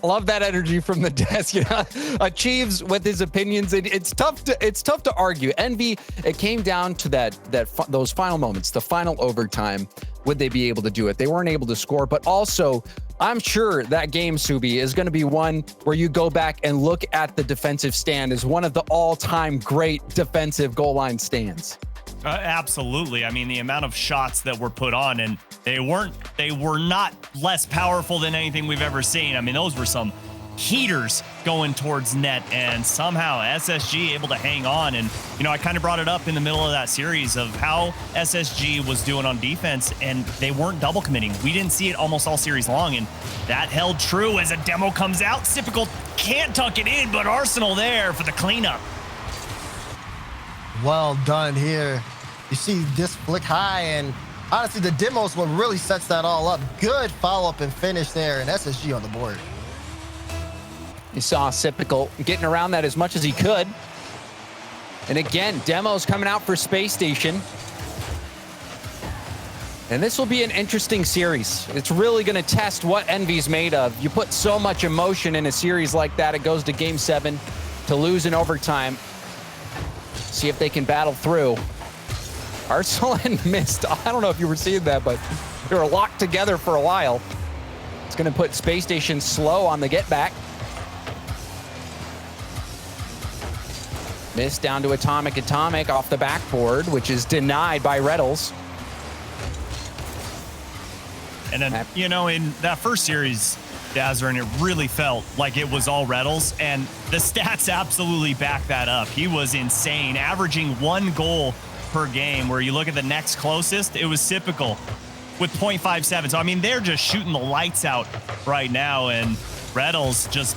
Love that energy from the desk. Achieves with his opinions. It's tough to argue. EnVy, it came down to those final moments, the final overtime. Would they be able to do it? They weren't able to score, but also I'm sure that game, Subi, is going to be one where you go back and look at the defensive stand as one of the all-time great defensive goal line stands. Absolutely. I mean, the amount of shots that were put on, and they were not less powerful than anything we've ever seen. I mean, those were some heaters going towards net, and somehow SSG able to hang on. And, I kind of brought it up in the middle of that series of how SSG was doing on defense, and they weren't double committing. We didn't see it almost all series long, and that held true as a demo comes out. Typical can't tuck it in, but Arsenal there for the cleanup. Well done here. You see this flick high, and honestly, the demo's what really sets that all up. Good follow-up and finish there, and SSG on the board. You saw Sipical getting around that as much as he could. And again, Demo's coming out for Space Station. And this will be an interesting series. It's really going to test what EnVy's made of. You put so much emotion in a series like that, it goes to Game 7 to lose in overtime. See if they can battle through. Arsenal and Mist, I don't know if you were seeing that, but they were locked together for a while. It's going to put Space Station slow on the get back. Mist down to Atomic off the backboard, which is denied by Reddles. And then, in that first series, Dazzler, and it really felt like it was all Reddles, and the stats absolutely back that up. He was insane, averaging 1 goal per game, where you look at the next closest, it was Sipical with 0.57. So, I mean, they're just shooting the lights out right now, and Reddles just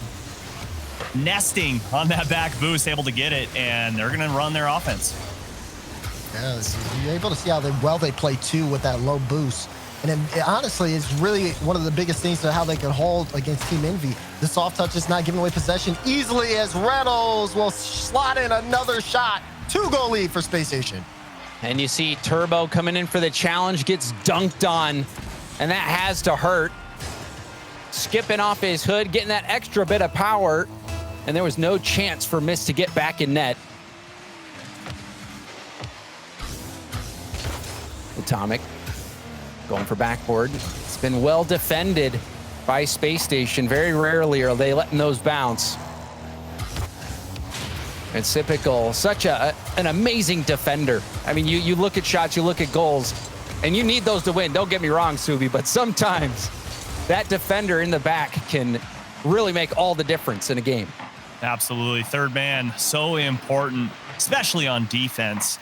nesting on that back boost, able to get it, and they're going to run their offense. Yeah, you're able to see how well they play, too, with that low boost. And honestly, it's really one of the biggest things to how they can hold against Team EnVy. The soft touch is not giving away possession easily as Reynolds will slot in another shot. 2-goal lead for Space Station. And you see Turbo coming in for the challenge, gets dunked on, and that has to hurt. Skipping off his hood, getting that extra bit of power, and there was no chance for Mist to get back in net. Atomic going for backboard. It's been well defended by Space Station. Very rarely are they letting those bounce. And Sipical, such an amazing defender. I mean, you look at shots, you look at goals, and you need those to win. Don't get me wrong, Subi, but sometimes that defender in the back can really make all the difference in a game. Absolutely. Third man, so important, especially on defense.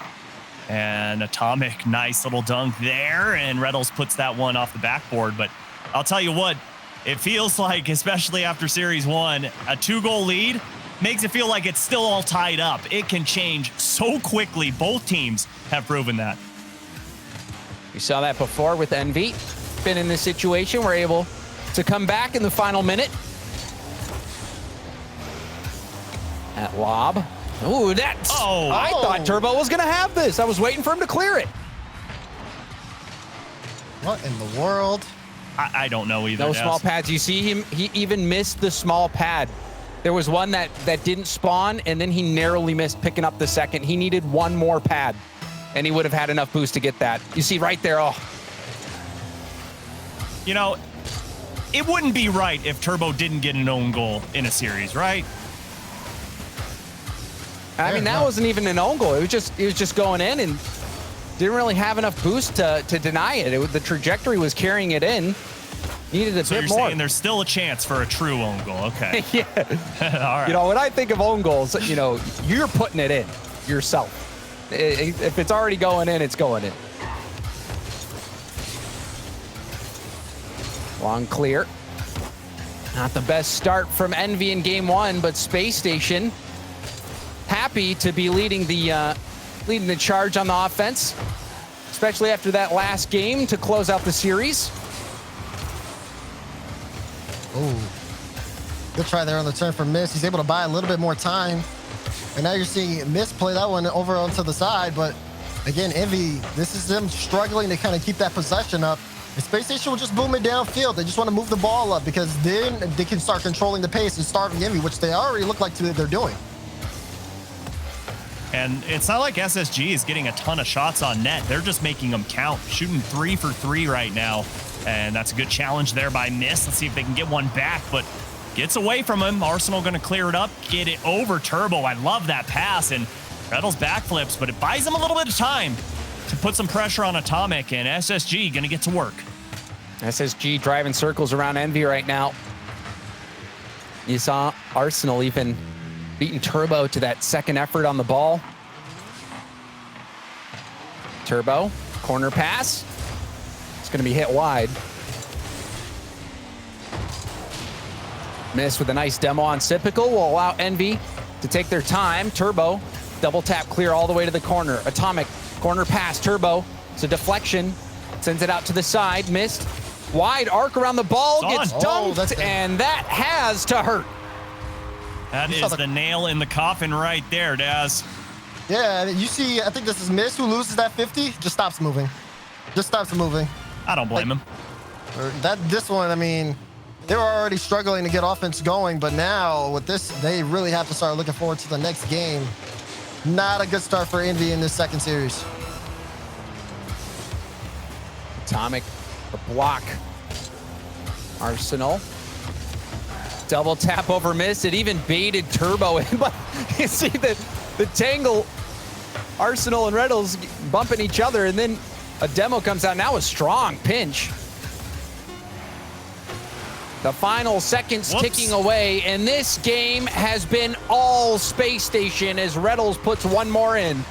And Atomic, nice little dunk there, and Reddles puts that one off the backboard. But I'll tell you what, it feels like, especially after Series 1, a 2-goal lead makes it feel like it's still all tied up. It can change so quickly. Both teams have proven that. You saw that before with EnVy. Been in this situation. We're able to come back in the final minute. At lob. Ooh, that's... Oh. I thought Turbo was going to have this. I was waiting for him to clear it. What in the world? I don't know either. No small pads. You see him, he even missed the small pad. There was one that didn't spawn, and then he narrowly missed picking up the second. He needed one more pad, and he would have had enough boost to get that. You see right there, oh. It wouldn't be right if Turbo didn't get an own goal in a series, right? I mean, that wasn't even an own goal. It was just going in and didn't really have enough boost to deny it. The trajectory was carrying it in. Needed a bit more. So you're saying there's still a chance for a true own goal. Okay. Yeah. All right. When I think of own goals, you're putting it in yourself. If it's already going in, it's going in. Long clear. Not the best start from EnVy in Game 1, but Space Station happy to be leading the charge on the offense, especially after that last game to close out the series. Oh, good try there on the turn for Mist. He's able to buy a little bit more time. And now you're seeing Mist play that one over onto the side. But again, EnVy, this is them struggling to kind of keep that possession up. The Space Station will just boom it downfield. They just want to move the ball up because then they can start controlling the pace and starving EnVy, which they already look like they're doing. And it's not like SSG is getting a ton of shots on net. They're just making them count, shooting 3 for 3 right now. And that's a good challenge there by Mist. Let's see if they can get one back, but gets away from him. Arsenal going to clear it up, get it over Turbo. I love that pass, and Reddles backflips, but it buys him a little bit of time to put some pressure on Atomic, and SSG going to get to work. SSG driving circles around EnVy right now. You saw Arsenal even beating Turbo to that second effort on the ball. Turbo, corner pass. It's going to be hit wide. Miss with a nice demo on Sypical will allow EnVy to take their time. Turbo, double tap clear all the way to the corner. Atomic, corner pass, Turbo. It's a deflection, sends it out to the side, missed. Wide arc around the ball, gets dunked, and that has to hurt. That is the nail in the coffin right there, Daz. Yeah, you see, I think this is Mist who loses that 50, just stops moving. Just stops moving. I don't blame him. This one, I mean, they were already struggling to get offense going, but now with this, they really have to start looking forward to the next game. Not a good start for EnVy in this second series. Atomic, a block. Arsenal. Double tap over Mist. It even baited Turbo in, but you see the tangle. Arsenal and Reddles bumping each other, and then a demo comes out. Now a strong pinch. The final seconds ticking away, and this game has been all Space Station as Reddles puts one more in.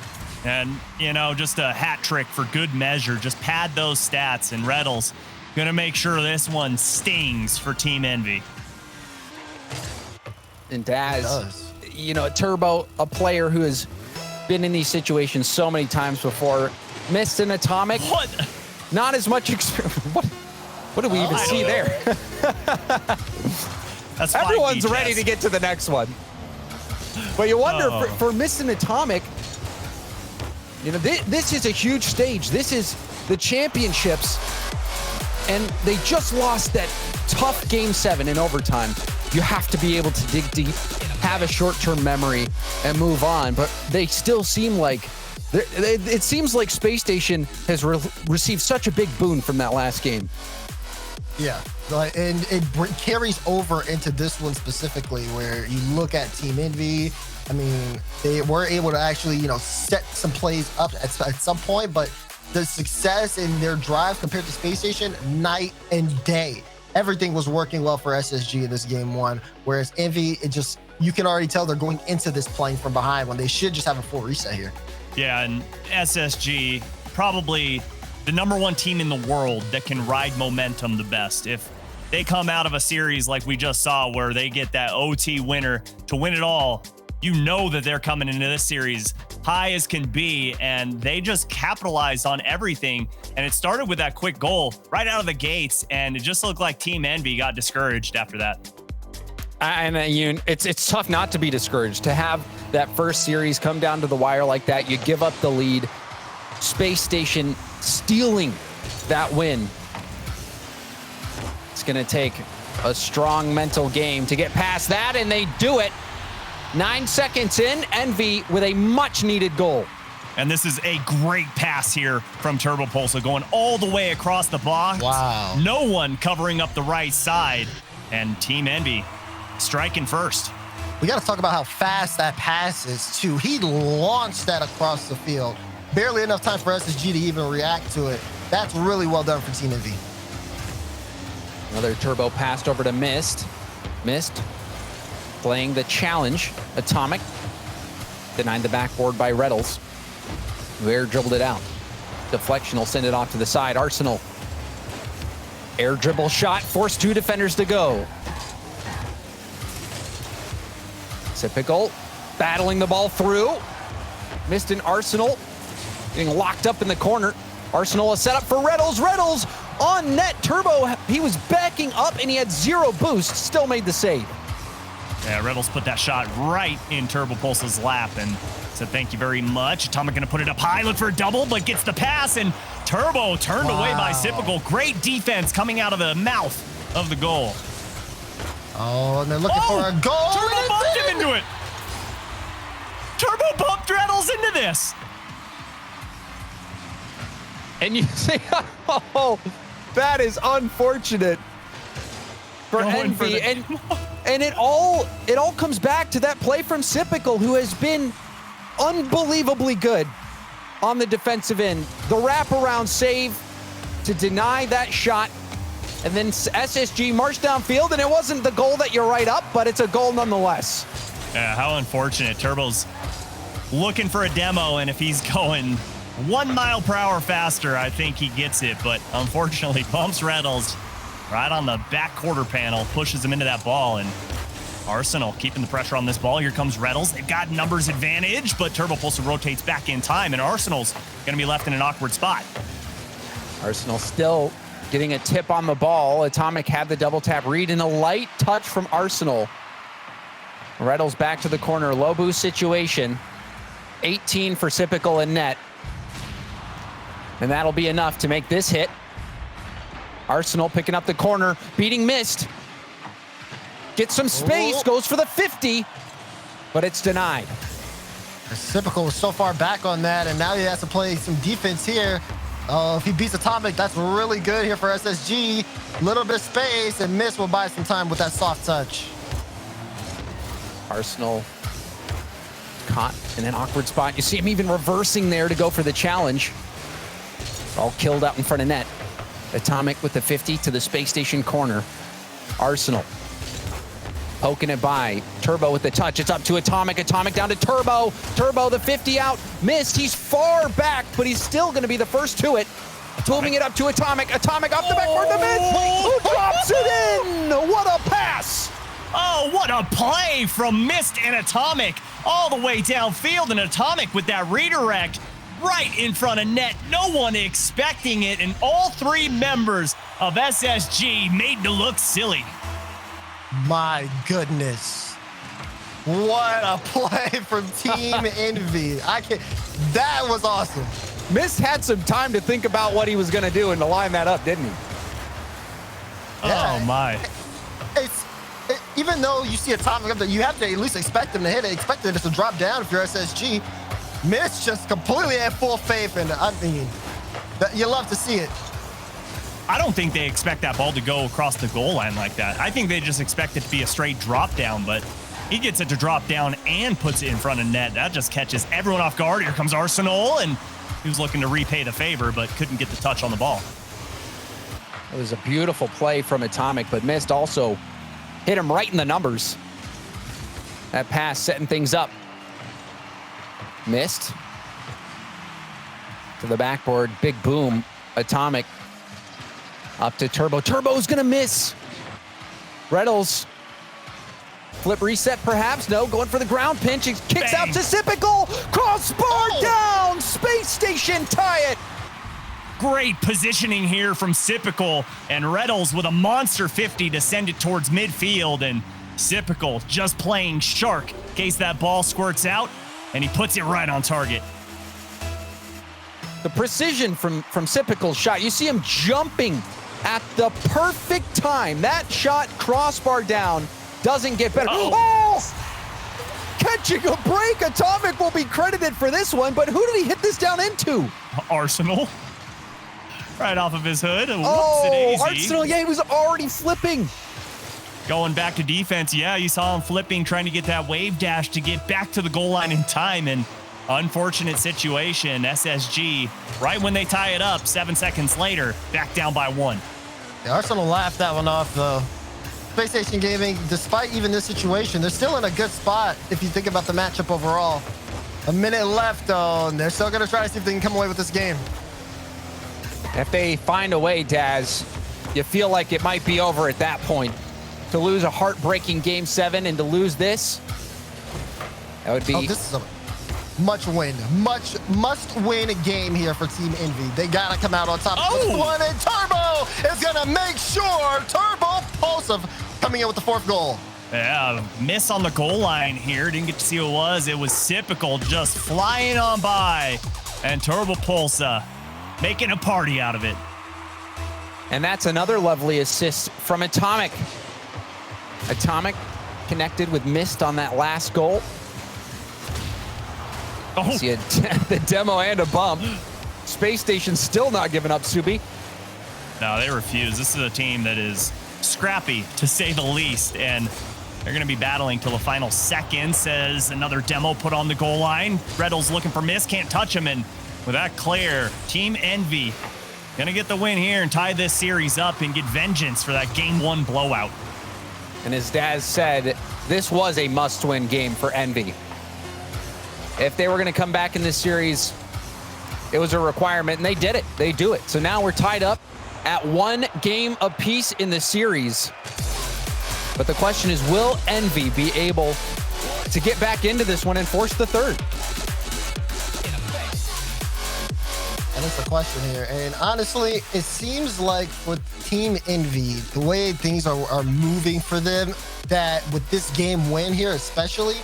And, you know, just a hat trick for good measure. Just pad those stats, and Reddles gonna make sure this one stings for Team EnVy. And Daz, you know, Turbo, a player who has been in these situations so many times before, missed an Atomic. What? Not as much experience. What do we even see there? That's Everyone's ready to get to the next one. But you wonder, for missing Atomic, you know, this is a huge stage. This is the championships, and they just lost that tough Game 7 in overtime. You have to be able to dig deep, have a short-term memory, and move on. But they still seem like, it seems like Space Station has received such a big boon from that last game. Yeah, and it carries over into this one specifically, where you look at Team EnVy. I mean, they were able to actually, you know, set some plays up at some point, but the success in their drive compared to Space Station, night and day. Everything was working well for SSG in this game one, whereas EnVy, you can already tell they're going into this playing from behind when they should just have a full reset here. Yeah, and SSG, probably the #1 team in the world that can ride momentum the best. If they come out of a series like we just saw where they get that OT winner to win it all, you know that they're coming into this series high as can be, and they just capitalized on everything. And it started with that quick goal right out of the gates, and it just looked like Team EnVy got discouraged after that. And it's tough not to be discouraged. To have that first series come down to the wire like that, you give up the lead. Space Station stealing that win. It's going to take a strong mental game to get past that, and they do it. 9 seconds in, EnVy with a much-needed goal. And this is a great pass here from Turbo Pulsa, going all the way across the box. Wow. No one covering up the right side, and Team EnVy striking first. We got to talk about how fast that pass is, too. He launched that across the field. Barely enough time for SSG to even react to it. That's really well done for Team EnVy. Another Turbo passed over to Mist. Mist playing the challenge. Atomic denied the backboard by Reddles, who air dribbled it out. Deflection will send it off to the side. Arsenal, air dribble shot, forced 2 defenders to go. Sypical battling the ball through. Missed an Arsenal, getting locked up in the corner. Arsenal is set up for Reddles. Reddles on net. Turbo, he was backing up and he had 0 boost, still made the save. Yeah, Reddles put that shot right in Turbo Pulsa's lap and said, thank you very much. Atomic gonna put it up high, look for a double, but gets the pass, and Turbo turned away by Sypical. Great defense coming out of the mouth of the goal. Oh, and they're looking for a goal. Turbo bumped him into it. Turbo bumped Reynolds into this. And you say, oh, that is unfortunate for EnVy. And it all comes back to that play from Sypical, who has been unbelievably good on the defensive end. The wraparound save to deny that shot. And then SSG marched downfield, and it wasn't the goal that you write up, but it's a goal nonetheless. Yeah, how unfortunate. Turbo's looking for a demo, and if he's going 1 mile per hour faster, I think he gets it. But unfortunately, bumps Reynolds right on the back quarter panel, pushes him into that ball, and Arsenal keeping the pressure on this ball. Here comes Reynolds. They've got numbers advantage, but Turbo Pulsar rotates back in time, and Arsenal's going to be left in an awkward spot. Arsenal still getting a tip on the ball. Atomic had the double tap read, and a light touch from Arsenal. Reynolds back to the corner. Low boost situation. 18 for Sypical and net. And that'll be enough to make this hit. Arsenal picking up the corner, beating Mist. Gets some space, goes for the 50, but it's denied. Sypical was so far back on that, and now he has to play some defense here. If he beats Atomic, that's really good here for SSG. Little bit of space, and Mist will buy some time with that soft touch. Arsenal caught in an awkward spot. You see him even reversing there to go for the challenge. All killed out in front of net. Atomic with the 50 to the Space Station corner. Arsenal poking it by. Turbo with the touch. It's up to Atomic. Atomic down to Turbo. Turbo the 50 out. Missed. He's far back, but he's still going to be the first to it. Moving it up to Atomic. Atomic off the backboard to Mist. Who drops it in? What a pass. Oh, what a play from Mist and Atomic all the way downfield, and Atomic with that redirect right in front of net. No one expecting it, and all three members of SSG made to look silly. My goodness. What a play from Team EnVy. That was awesome. Mist had some time to think about what he was going to do and to line that up, didn't he? Yeah, oh, my. Even though you see Atomic up there, you have to at least expect him to hit it, expect it to drop down if you're SSG. Mist just completely had full faith, and I mean, you love to see it. I don't think they expect that ball to go across the goal line like that. I think they just expect it to be a straight drop down, but he gets it to drop down and puts it in front of net. That just catches everyone off guard. Here comes Arsenal, and he was looking to repay the favor, but couldn't get the touch on the ball. It was a beautiful play from Atomic, but Mist also hit him right in the numbers. That pass setting things up. Mist to the backboard, big boom. Atomic up to Turbo. Turbo's gonna miss. Reynolds, flip reset perhaps. No, going for the ground pinch. He kicks out to Sypical. Crossbar down. Space Station tie it. Great positioning here from Sypical, and Reynolds with a monster 50 to send it towards midfield, and Sypical just playing shark in case that ball squirts out, and he puts it right on target. The precision from Sypical's shot, you see him jumping at the perfect time. That shot, crossbar down, doesn't get better. Oh! Catching a break. Atomic will be credited for this one, but who did he hit this down into? Arsenal. Right off of his hood. Arsenal, yeah, he was already flipping. Going back to defense, yeah, you saw him flipping, trying to get that wave dash to get back to the goal line in time, and unfortunate situation. SSG, right when they tie it up, 7 seconds later, back down by 1. Yeah, Arsenal laughed that one off, though. Space Station Gaming, despite even this situation, they're still in a good spot if you think about the matchup overall. A minute left, though, and they're still going to try to see if they can come away with this game. If they find a way, Daz, you feel like it might be over at that point. To lose a heartbreaking Game 7 and to lose this, that would be... Oh, this is a must-win game here for Team EnVy. They got to come out on top of this one, and Turbo is going to make sure. Turbo Pulsar coming in with the 4th goal. Yeah, miss on the goal line here. Didn't get to see who it was. It was Sypical just flying on by, and Turbo Pulsar making a party out of it. And that's another lovely assist from Atomic. Atomic connected with Mist on that last goal. Oh. See the demo and a bump. Space Station still not giving up, Subi. No, they refuse. This is a team that is scrappy, to say the least, and they're going to be battling till the final second. Says another demo put on the goal line. Reddle's looking for Mist, can't touch him, and with that clear, Team EnVy going to get the win here and tie this series up and get vengeance for that Game 1 blowout. And as Daz said, this was a must-win game for EnVy. If they were going to come back in this series, it was a requirement, and they did it. They do it. So now we're tied up at 1 game apiece in the series. But the question is, will EnVy be able to get back into this one and force the third? And that's the question here. And honestly, it seems like with Team EnVy, the way things are moving for them, that with this game win here especially,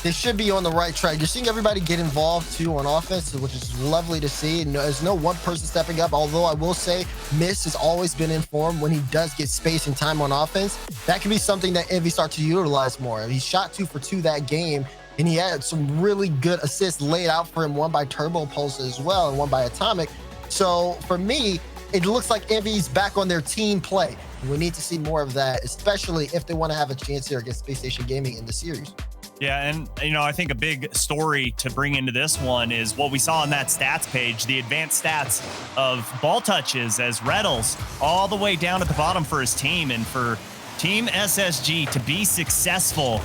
they should be on the right track. You're seeing everybody get involved too on offense, which is lovely to see. There's no one person stepping up, although I will say Mist has always been in form when he does get space and time on offense. That could be something that EnVy start to utilize more. He shot 2 for 2 that game, and he had some really good assists laid out for him, one by Turbo Pulse as well, and one by Atomic. So for me, it looks like EnVy's back on their team play. We need to see more of that, especially if they want to have a chance here against Space Station Gaming in the series. Yeah, and I think a big story to bring into this one is what we saw on that stats page, the advanced stats of ball touches as Reddles all the way down at the bottom for his team. And for Team SSG to be successful,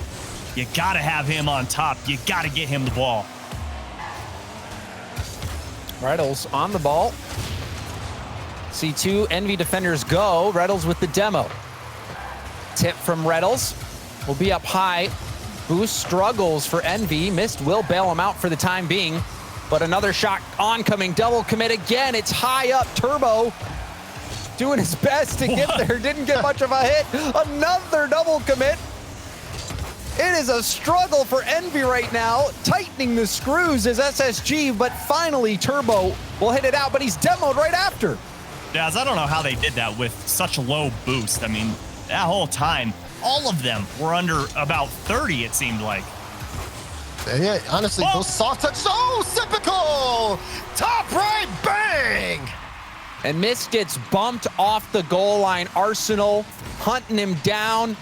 you got to have him on top. You got to get him the ball. Reddles on the ball. See 2 EnVy defenders go. Reddles with the demo. Tip from Reddles. Will be up high. Boost struggles for EnVy. Mist will bail him out for the time being. But another shot oncoming. Double commit again. It's high up. Turbo doing his best to get there. Didn't get much of a hit. Another double commit. It is a struggle for EnVy right now. Tightening the screws is SSG, but finally Turbo will hit it out, but he's demoed right after. Daz, I don't know how they did that with such a low boost. I mean, that whole time, all of them were under about 30, it seemed like. Yeah, honestly, those soft touches. Oh, typical! Top right, bang! And Mist gets bumped off the goal line. Arsenal hunting him down.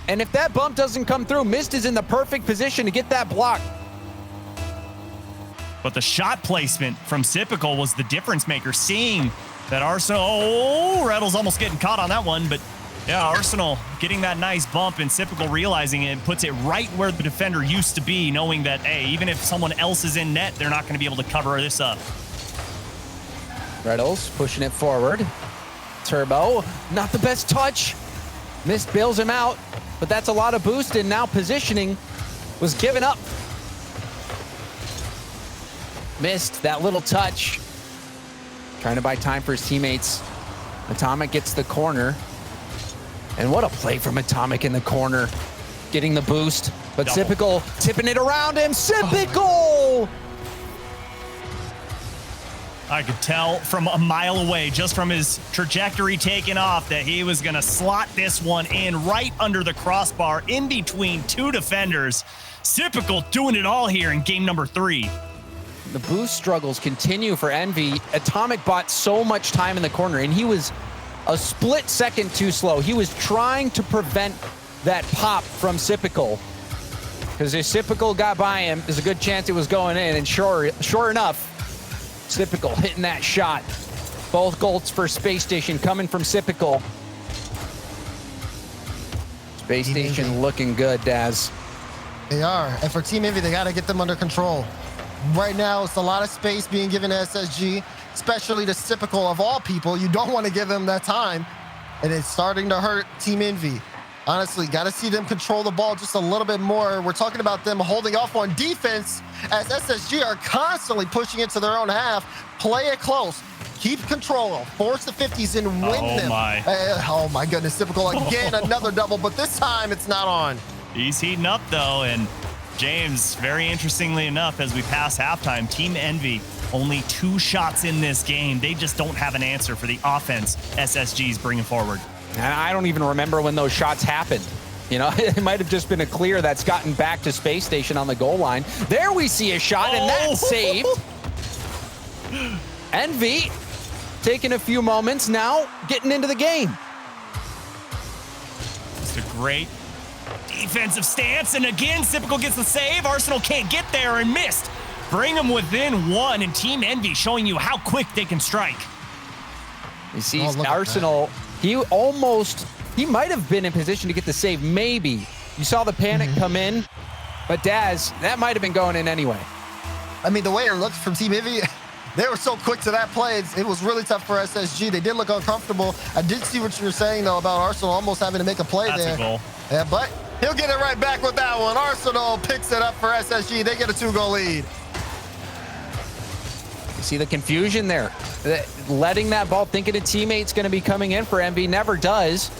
And if that bump doesn't come through, Mist is in the perfect position to get that block. But the shot placement from Sypical was the difference maker, seeing that Arsenal, oh, Reddle's almost getting caught on that one, but yeah, Arsenal getting that nice bump and Sypical realizing it, puts it right where the defender used to be, knowing that, hey, even if someone else is in net, they're not going to be able to cover this up. Reddles pushing it forward. Turbo, not the best touch. Mist bails him out, but that's a lot of boost, and now positioning was given up. Mist that little touch. Trying to buy time for his teammates. Atomic gets the corner. And what a play from Atomic in the corner. Getting the boost, but Sypical tipping it around him. Sypical! I could tell from a mile away, just from his trajectory taking off, that he was going to slot this one in right under the crossbar in between 2 defenders. Sypical doing it all here in game number 3. The boost struggles continue for EnVy. Atomic bought so much time in the corner, and he was a split second too slow. He was trying to prevent that pop from Sypical, because if Sypical got by him, there's a good chance it was going in, and sure enough, Sypical hitting that shot. Both goals for Space Station coming from Sypical. Space Station looking good, Daz. They are, and for Team EnVy, they got to get them under control. Right now, it's a lot of space being given to SSG, especially to Sypical of all people. You don't want to give them that time, and it's starting to hurt Team EnVy. Honestly, got to see them control the ball just a little bit more. We're talking about them holding off on defense as SSG are constantly pushing into their own half. Play it close. Keep control. Force the 50s and win them. Oh, my goodness. Sypical again, another double, but this time it's not on. He's heating up, though, and James, very interestingly enough, as we pass halftime, Team EnVy Only 2 shots in this game. They just don't have an answer for the offense SSG's bringing forward. And I don't even remember when those shots happened. You know, it might have just been a clear that's gotten back to Space Station on the goal line. There we see a shot, and that's saved. EnVy taking a few moments now, getting into the game. It's a great defensive stance, and again, Typical gets the save. Arsenal can't get there and missed. Bring them within 1, and Team EnVy showing you how quick they can strike. You see Arsenal, he might have been in position to get the save, maybe. You saw the panic come in, but Daz, that might have been going in anyway. I mean, the way it looked from Team EnVy, they were so quick to that play. It was really tough for SSG. They did look uncomfortable. I did see what you were saying, though, about Arsenal almost having to make a play there. That's a goal. Yeah, but he'll get it right back with that one. Arsenal picks it up for SSG. They get a 2-goal lead. You see the confusion there. Letting that ball, thinking a teammate's going to be coming in for EnVy, never does.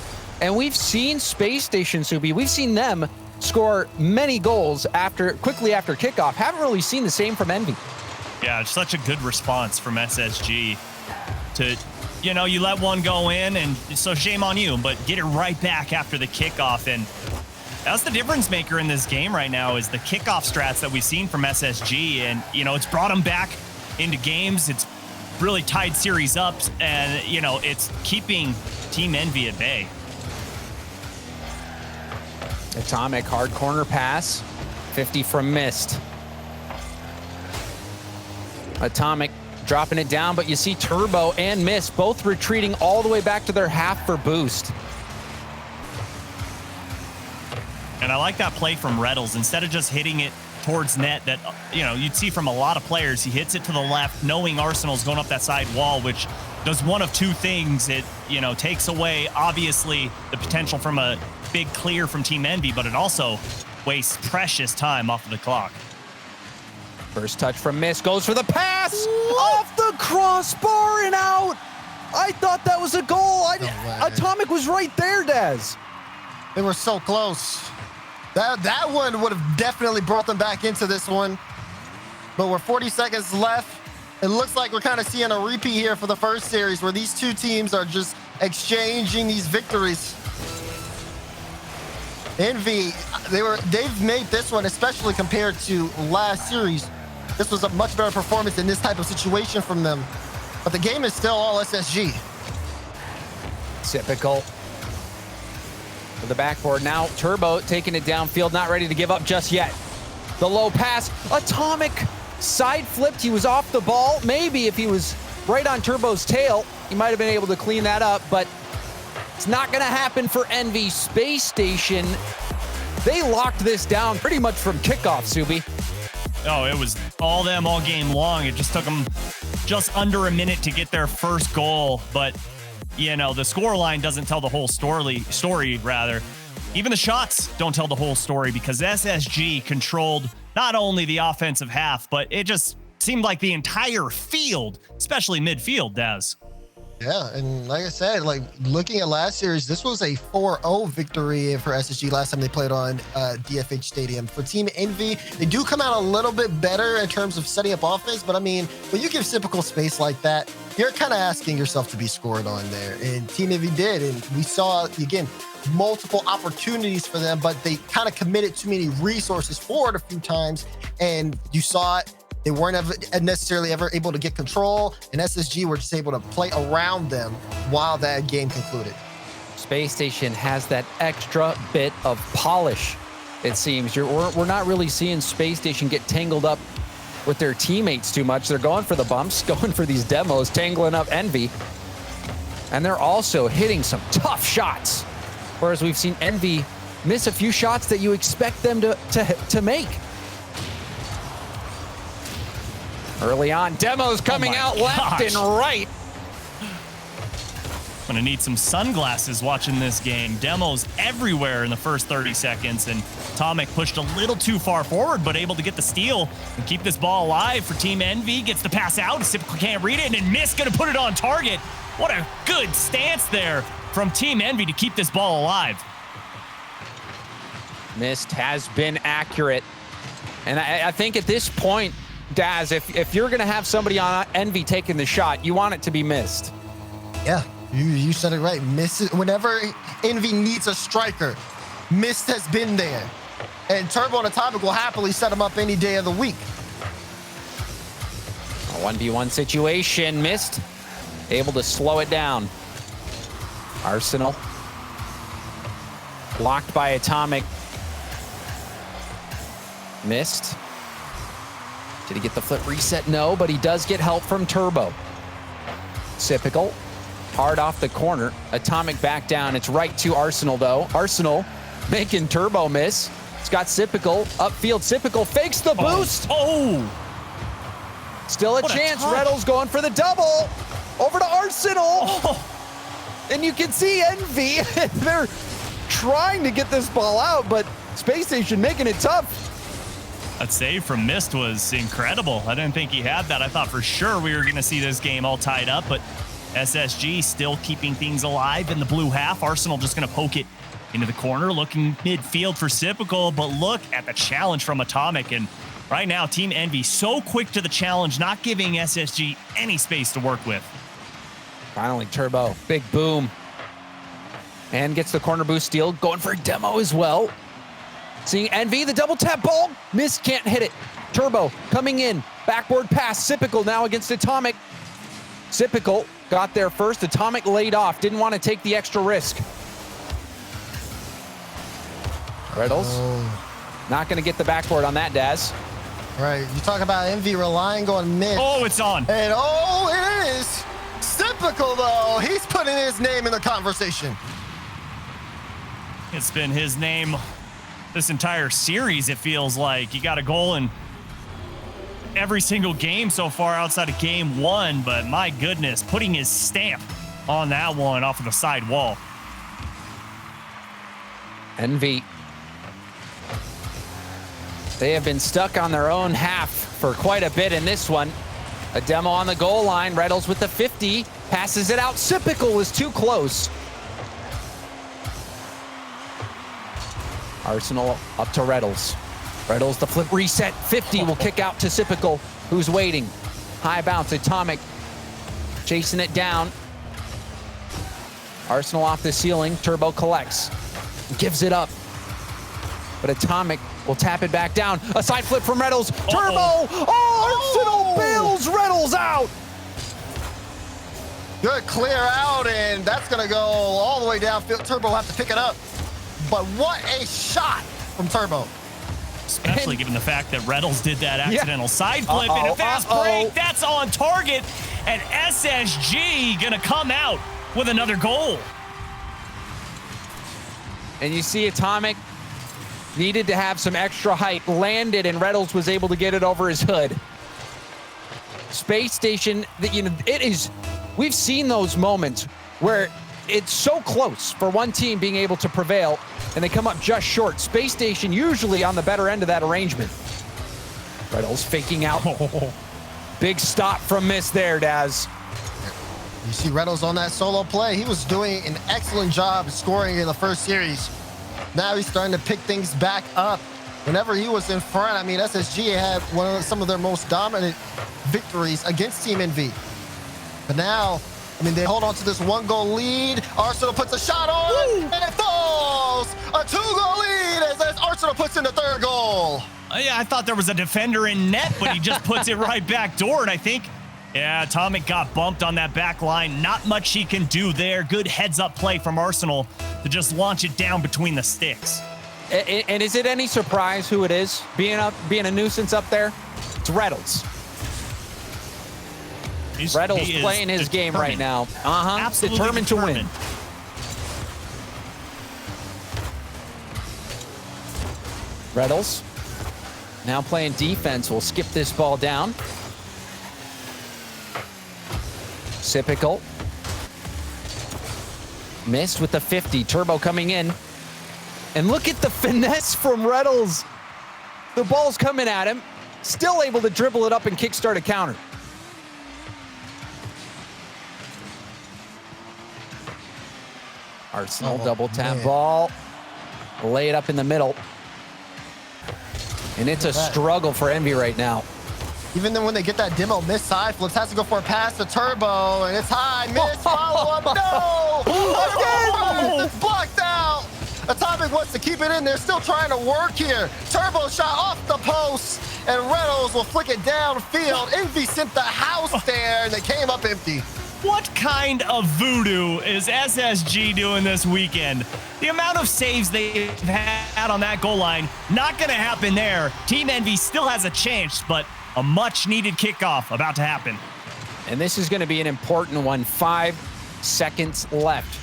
And we've seen Space Station, Subi. We've seen them score many goals quickly after kickoff. Haven't really seen the same from EnVy. Yeah, it's such a good response from SSG to, you know, you let one go in, and so shame on you, but get it right back after the kickoff. And that's the difference maker in this game right now, is the kickoff strats that we've seen from SSG. And, you know, it's brought them back into games. It's really tied series up, and, you know, it's keeping Team EnVy at bay. Atomic hard corner pass, 50 from Mist. Atomic dropping it down, but you see Turbo and Mist both retreating all the way back to their half for boost. And I like that play from Reddles. Instead of just hitting it towards net that, you know, you'd see from a lot of players, he hits it to the left, knowing Arsenal's going up that side wall, which does one of 2 things. It, you know, takes away, obviously, the potential from a big clear from Team EnVy, but it also wastes precious time off of the clock. First touch from Mist, goes for the pass off the crossbar and out. I thought that was a goal. Atomic was right there, Daz. They were so close. That one would have definitely brought them back into this one. But we're 40 seconds left. It looks like we're kind of seeing a repeat here for the first series, where these 2 teams are just exchanging these victories. EnVy, they've made this one, especially compared to last series. This was a much better performance in this type of situation from them. But the game is still all SSG. Typical. For the backboard now, Turbo taking it downfield, not ready to give up just yet. The low pass, Atomic side flipped. He was off the ball. Maybe if he was right on Turbo's tail, he might have been able to clean that up, but it's not going to happen for EnVy. Space Station, they locked this down pretty much from kickoff, Subi. Oh, it was all them all game long. It just took them just under a minute to get their first goal. But, you know, the scoreline doesn't tell the whole story, rather. Even the shots don't tell the whole story, because SSG controlled not only the offensive half, but it just seemed like the entire field, especially midfield, Daz. Yeah, and like I said, like looking at last series, this was a 4-0 victory for SSG last time they played on DFH Stadium. For Team EnVy, they do come out a little bit better in terms of setting up offense, but I mean, when you give typical space like that, you're kind of asking yourself to be scored on there. And Team EnVy did, and we saw, again, multiple opportunities for them, but they kind of committed too many resources forward a few times, and you saw it. They weren't necessarily ever able to get control, and SSG were just able to play around them while that game concluded. Space Station has that extra bit of polish, it seems. We're not really seeing Space Station get tangled up with their teammates too much. They're going for the bumps, going for these demos, tangling up EnVy. And they're also hitting some tough shots, whereas we've seen EnVy miss a few shots that you expect them to make. Early on, demos coming out left and right. I'm gonna need some sunglasses watching this game. Demos everywhere in the first 30 seconds, and Atomic pushed a little too far forward, but able to get the steal and keep this ball alive for Team EnVy. Gets the pass out, Typical can't read it, and Mist gonna put it on target. What a good stance there from Team EnVy to keep this ball alive. Mist has been accurate. And I think at this point, Daz, if you're going to have somebody on EnVy taking the shot, you want it to be missed. Yeah, you said it right. Whenever EnVy needs a striker, Mist has been there. And Turbo and Atomic will happily set him up any day of the week. A 1v1 situation. Mist able to slow it down. Arsenal blocked by Atomic. Mist. Did he get the flip reset? No, but he does get help from Turbo. Typical. Hard off the corner. Atomic back down. It's right to Arsenal, though. Arsenal making Turbo miss. It's got Typical. Upfield, Typical fakes the boost. Oh! Still a chance. Reynolds going for the double. Over to Arsenal. Oh. And you can see EnVy. They're trying to get this ball out, but Spacestation making it tough. That save from Mist was incredible. I didn't think he had that. I thought for sure we were going to see this game all tied up, but SSG still keeping things alive in the blue half. Arsenal just going to poke it into the corner, looking midfield for Typical, but look at the challenge from Atomic. And right now, Team EnVy so quick to the challenge, not giving SSG any space to work with. Finally, Turbo. Big boom. And gets the corner boost steal. Going for a demo as well. Seeing EnVy, the double tap ball. Mist can't hit it. Turbo coming in. Backboard pass. Typical now against Atomic. Typical got there first. Atomic laid off. Didn't want to take the extra risk. Riddles. Not going to get the backboard on that, Daz. Right. You talk about EnVy relying on Mist. Oh, it's on. And it is. Typical, though. He's putting his name in the conversation. It's been his name this entire series, it feels like. He got a goal in every single game so far outside of game one, but my goodness, putting his stamp on that one off of the side wall. EnVy. They have been stuck on their own half for quite a bit in this one. A demo on the goal line. Reynolds with the 50. Passes it out. Typical was too close. Arsenal up to Reynolds. Reynolds the flip reset. 50 will kick out to Typical, who's waiting. High bounce. Atomic chasing it down. Arsenal off the ceiling. Turbo collects. Gives it up. But Atomic will tap it back down. A side flip from Reynolds. Turbo! Oh, Arsenal bails Reynolds out! Good clear out, and that's going to go all the way downfield. Turbo will have to pick it up. But what a shot from Turbo. Especially given the fact that Reynolds did that accidental side flip and a fast break. That's on target. And SSG going to come out with another goal. And you see Atomic needed to have some extra height, landed, and Reynolds was able to get it over his hood. Spacestation, it is, we've seen those moments where it's so close for one team being able to prevail and they come up just short. Spacestation usually on the better end of that arrangement. Reynolds faking out. Big stop from Mist there, Daz. You see Reynolds on that solo play. He was doing an excellent job scoring in the first series. Now he's starting to pick things back up. Whenever he was in front, I mean, SSG had some of their most dominant victories against Team EnVy. But now, I mean, they hold on to this one-goal lead. Arsenal puts a shot on, and it falls! A two-goal lead as Arsenal puts in the third goal. Yeah, I thought there was a defender in net, but he just puts it right back door, and I think, yeah, Atomic got bumped on that back line. Not much he can do there. Good heads-up play from Arsenal to just launch it down between the sticks. And is it any surprise who it is being a nuisance up there? It's Reynolds. Reynolds playing his game right now. Absolutely determined to win. Reynolds now playing defense. Will skip this ball down. Typical. Missed with the 50. Turbo coming in. And look at the finesse from Reynolds. The ball's coming at him. Still able to dribble it up and kickstart a counter. Arsenal double tap ball. Lay it up in the middle. And it's a struggle for EnVy right now. Even then when they get that demo, miss side flips, has to go for a pass to Turbo, and it's high, miss, follow up, no! Again! It's blocked out! Atomic wants to keep it in. They're still trying to work here. Turbo shot off the post, and Reynolds will flick it downfield. EnVy sent the house there, and they came up empty. What kind of voodoo is SSG doing this weekend? The amount of saves they've had on that goal line, not going to happen there. Team EnVy still has a chance, but a much-needed kickoff about to happen. And this is going to be an important one. 5 seconds left.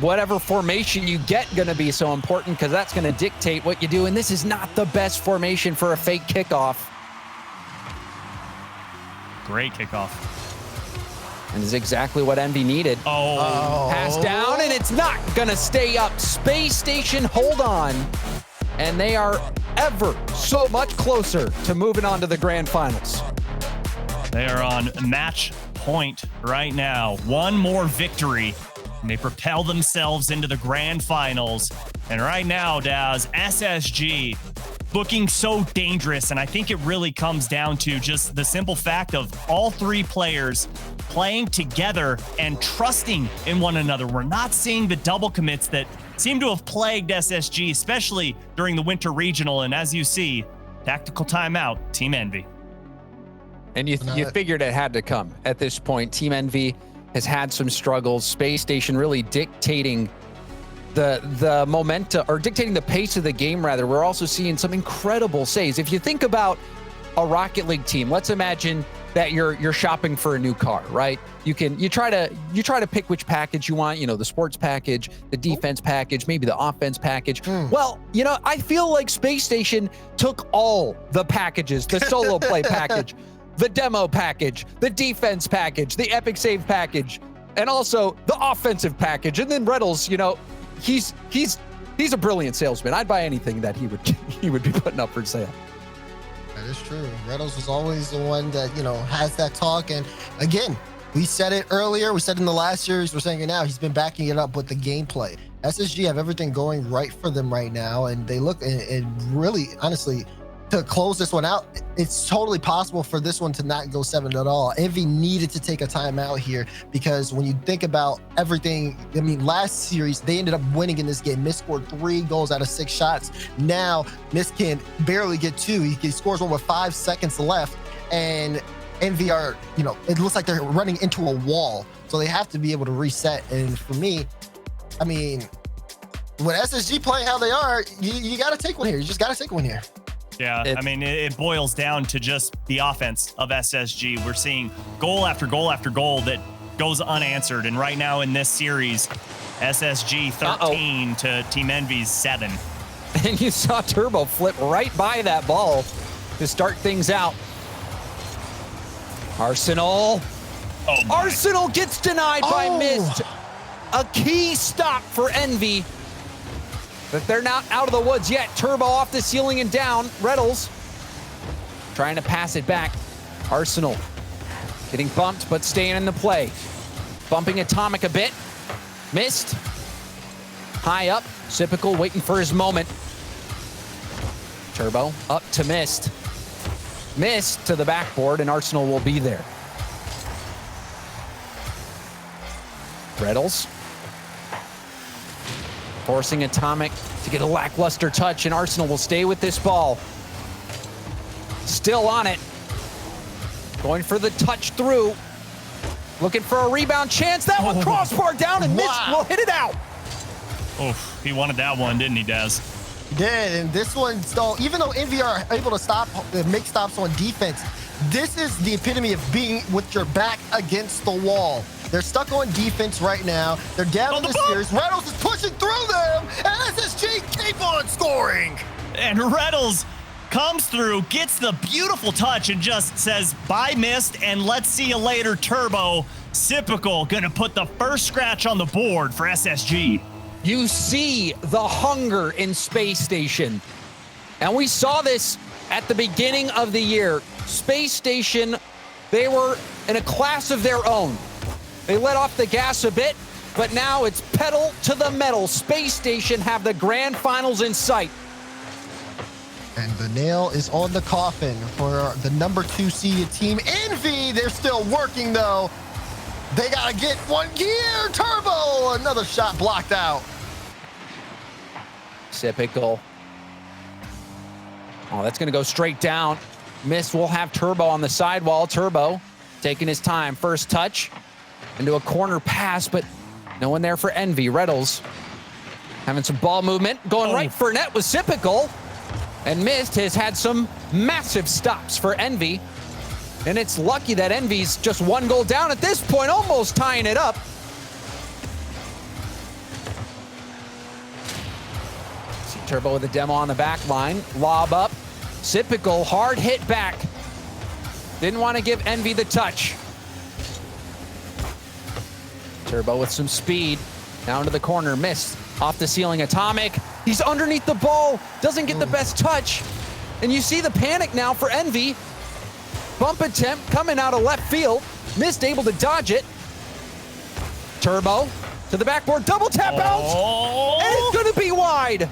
Whatever formation you get going to be so important because that's going to dictate what you do. And this is not the best formation for a fake kickoff. Great kickoff. And is exactly what EnVy needed. Oh. Pass down, and it's not going to stay up. Space Station, hold on. And they are ever so much closer to moving on to the grand finals. They are on match point right now. One more victory, and they propel themselves into the grand finals. And right now, Daz, SSG looking so dangerous, and I think it really comes down to just the simple fact of all 3 players playing together and trusting in one another. We're not seeing the double commits that seem to have plagued SSG, especially during the winter regional. And as you see, tactical timeout, Team EnVy. And you figured it had to come at this point. Team EnVy has had some struggles. Space Station really dictating the momentum, or dictating the pace of the game, rather. We're also seeing some incredible saves. If you think about a Rocket League team, let's imagine that you're shopping for a new car, right? You try to pick which package you want, the sports package, the defense package, maybe the offense package. Well, I feel like Space Station took all the packages, the solo play package, the demo package, the defense package, the epic save package, and also the offensive package. And then Reynolds, he's a brilliant salesman. I'd buy anything that he would be putting up for sale. That is true. Reynolds was always the one that, has that talk. And again, we said it earlier. We said in the last series. We're saying it now. He's been backing it up with the gameplay. SSG have everything going right for them right now. And they look, and really, honestly, to close this one out, it's totally possible for this one to not go 7 at all. EnVy needed to take a timeout here because when you think about everything, last series, they ended up winning in this game. Miss scored 3 goals out of 6 shots. Now, Miss can barely get 2. He scores one with 5 seconds left, and EnVy are, it looks like they're running into a wall. So they have to be able to reset. And for me, when SSG playing how they are, you got to take one here. You just got to take one here. Yeah, it boils down to just the offense of SSG. We're seeing goal after goal after goal that goes unanswered. And right now in this series, SSG 13 to Team EnVy's 7. And you saw Turbo flip right by that ball to start things out. Arsenal. Arsenal gets denied by Mist. A key stop for EnVy. But they're not out of the woods yet. Turbo off the ceiling and down. Reynolds trying to pass it back. Arsenal getting bumped, but staying in the play. Bumping Atomic a bit. Missed. High up. Sypical waiting for his moment. Turbo up to Mist. Mist to the backboard, and Arsenal will be there. Reynolds forcing Atomic to get a lackluster touch, and Arsenal will stay with this ball. Still on it. Going for the touch through. Looking for a rebound chance. That one crossbar down, and Mist will hit it out. Oof, he wanted that one, didn't he, Daz? He did, and this one, so even though EnVy are able to make stops on defense, this is the epitome of being with your back against the wall. They're stuck on defense right now. They're down in the series. Reynolds is pushing through them, and SSG keep on scoring. And Reynolds comes through, gets the beautiful touch, and just says, bye, Mist, and let's see you later, Turbo. Sypical gonna put the first scratch on the board for SSG. You see the hunger in Space Station. And we saw this at the beginning of the year. Space Station, they were in a class of their own. They let off the gas a bit, but now it's pedal to the metal. Space Station have the grand finals in sight. And the nail is on the coffin for the number 2 seeded team. EnVy, they're still working though. They gotta get one gear. Turbo, another shot blocked out. Typical. Oh, that's gonna go straight down. Mist will have Turbo on the sidewall. Turbo taking his time. First touch into a corner pass, but no one there for EnVy. Reddles having some ball movement. Going right for net was Typical. And Mist has had some massive stops for EnVy. And it's lucky that EnVy's just 1 goal down at this point, almost tying it up. See Turbo with a demo on the back line. Lob up. Typical hard hit back. Didn't want to give EnVy the touch. Turbo with some speed. Down to the corner. Mist off the ceiling. Atomic. He's underneath the ball. Doesn't get the best touch. And you see the panic now for EnVy. Bump attempt coming out of left field. Mist able to dodge it. Turbo to the backboard. Double tap out. And it's going to be wide.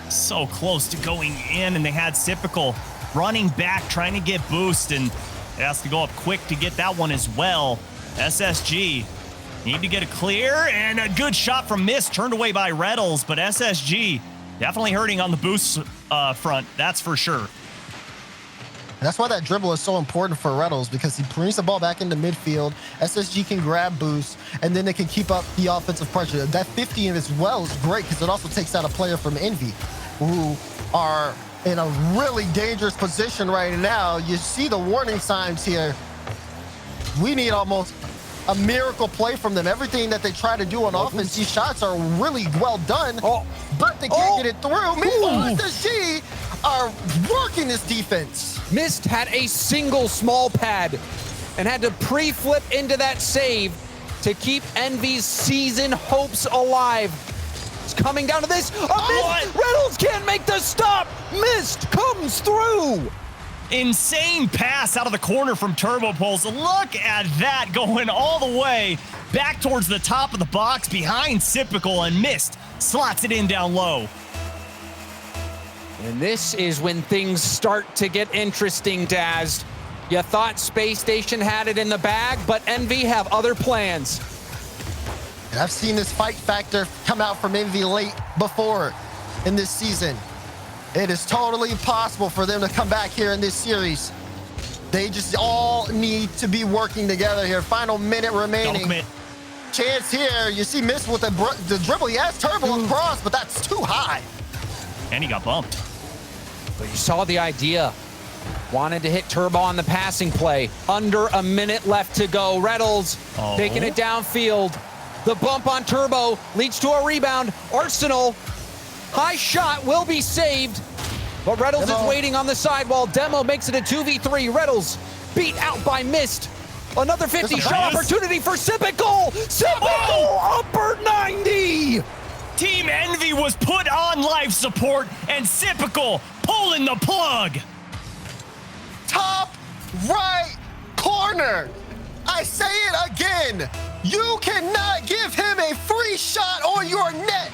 So close to going in, and they had Typical running back, trying to get boost, and it has to go up quick to get that one as well. SSG need to get a clear, and a good shot from Mist, turned away by Reddles, but SSG definitely hurting on the boost front, that's for sure. And that's why that dribble is so important for Reddles, because he brings the ball back into midfield. SSG can grab boost, and then they can keep up the offensive pressure. That 50 as well is great because it also takes out a player from EnVy, who are in a really dangerous position right now. You see the warning signs here. We need almost a miracle play from them. Everything that they try to do on offense, these shots are really well done, but they can't get it through. Meanwhile, SSG are working this defense. Mist had a single small pad and had to pre-flip into that save to keep EnVy's season hopes alive. It's coming down to this. Mist! Reynolds can't make the stop. Mist comes through. Insane pass out of the corner from Turbo Pulse. Look at that, going all the way back towards the top of the box behind Typical, and Mist slots it in down low. And this is when things start to get interesting, Daz. You thought Space Station had it in the bag, but EnVy have other plans. And I've seen this fight factor come out from EnVy late before in this season. It is totally possible for them to come back here in this series. They just all need to be working together here. Final minute remaining. Chance here. You see Mist with the dribble. He has Turbo across, but that's too high. And he got bumped. But you saw the idea. Wanted to hit Turbo on the passing play. Under a minute left to go. Reddles taking it downfield. The bump on Turbo leads to a rebound. Arsenal, high shot will be saved. But Reddles is waiting on the sidewall. Demo makes it a 2v3. Reddles beat out by Mist. Another 50-shot opportunity for Typical. Typical upper 90. Team EnVy was put on life support, and Typical pulling the plug. Top right corner. I say it again. You cannot give him a free shot on your net.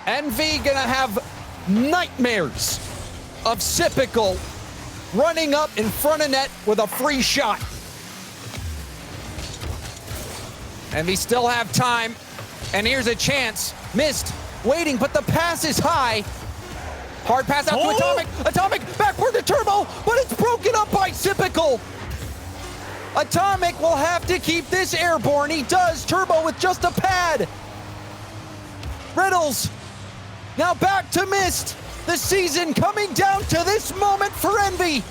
EnVy gonna have nightmares of Typical running up in front of net with a free shot. EnVy still have time, and here's a chance. Mist waiting, but the pass is high. Hard pass out to Atomic. Atomic backward to Turbo, but it's broken up by Typical. Atomic will have to keep this airborne. He does. Turbo with just a pad. Riddles now back to Mist. The season coming down to this moment for EnVy.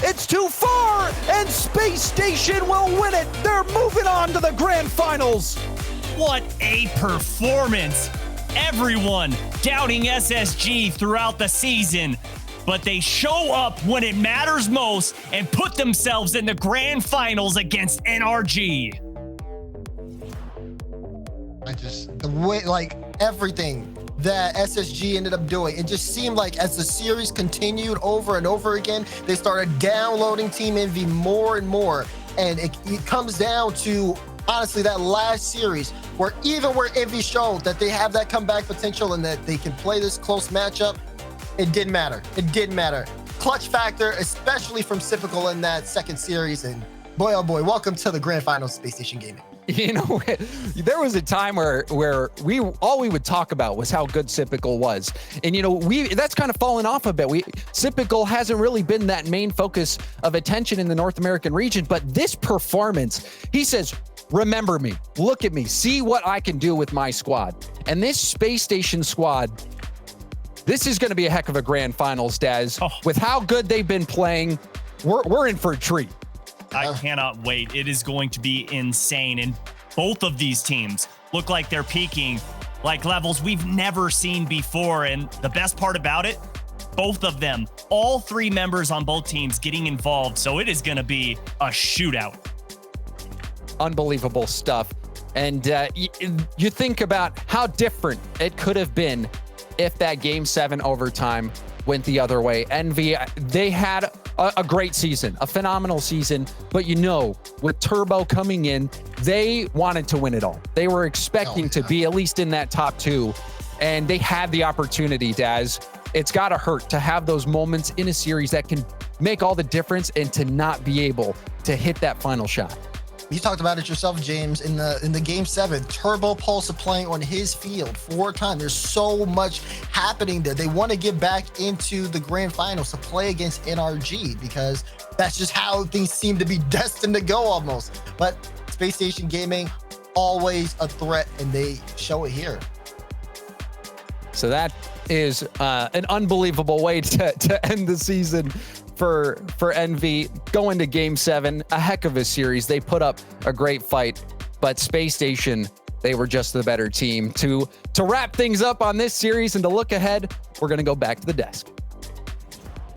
It's too far, and Space Station will win it. They're moving on to the grand finals. What a performance. Everyone doubting SSG throughout the season, but they show up when it matters most and put themselves in the grand finals against NRG. The way, like, everything that SSG ended up doing, it just seemed like as the series continued over and over again, they started downloading Team EnVy more and more. And it comes down to, honestly, that last series where even where EnVy showed that they have that comeback potential and that they can play this close matchup, it didn't matter. It didn't matter. Clutch factor, especially from Sypical in that second series. And boy, oh boy, welcome to the grand finals, Space Station Gaming. You know, there was a time where all we would talk about was how good Sypical was. And, you know, that's kind of fallen off a bit. Sypical hasn't really been that main focus of attention in the North American region, but this performance, he says, remember me, look at me, see what I can do with my squad. And this Space Station squad, this is going to be a heck of a grand finals, Daz. Oh. With how good they've been playing, we're in for a treat. I cannot wait. It is going to be insane. And both of these teams look like they're peaking like levels we've never seen before. And the best part about it, both of them, all three members on both teams getting involved. So it is going to be a shootout. Unbelievable stuff. And you think about how different it could have been if that Game 7 overtime went the other way. EnVy, they had a great season, a phenomenal season, but you know, with Turbo coming in, they wanted to win it all. They were expecting to be at least in that top 2, and they had the opportunity, Daz. It's got to hurt to have those moments in a series that can make all the difference and to not be able to hit that final shot. You talked about it yourself, James, in the Game 7. Turbo Pulse playing on his field 4 times. There's so much happening there. They want to get back into the grand finals to play against NRG because that's just how things seem to be destined to go almost. But Space Station Gaming, always a threat, and they show it here. So that is an unbelievable way to end the season for EnVy. Going to Game 7, a heck of a series. They put up a great fight, but Space Station, they were just the better team. To wrap things up on this series and to look ahead, we're going to go back to the desk.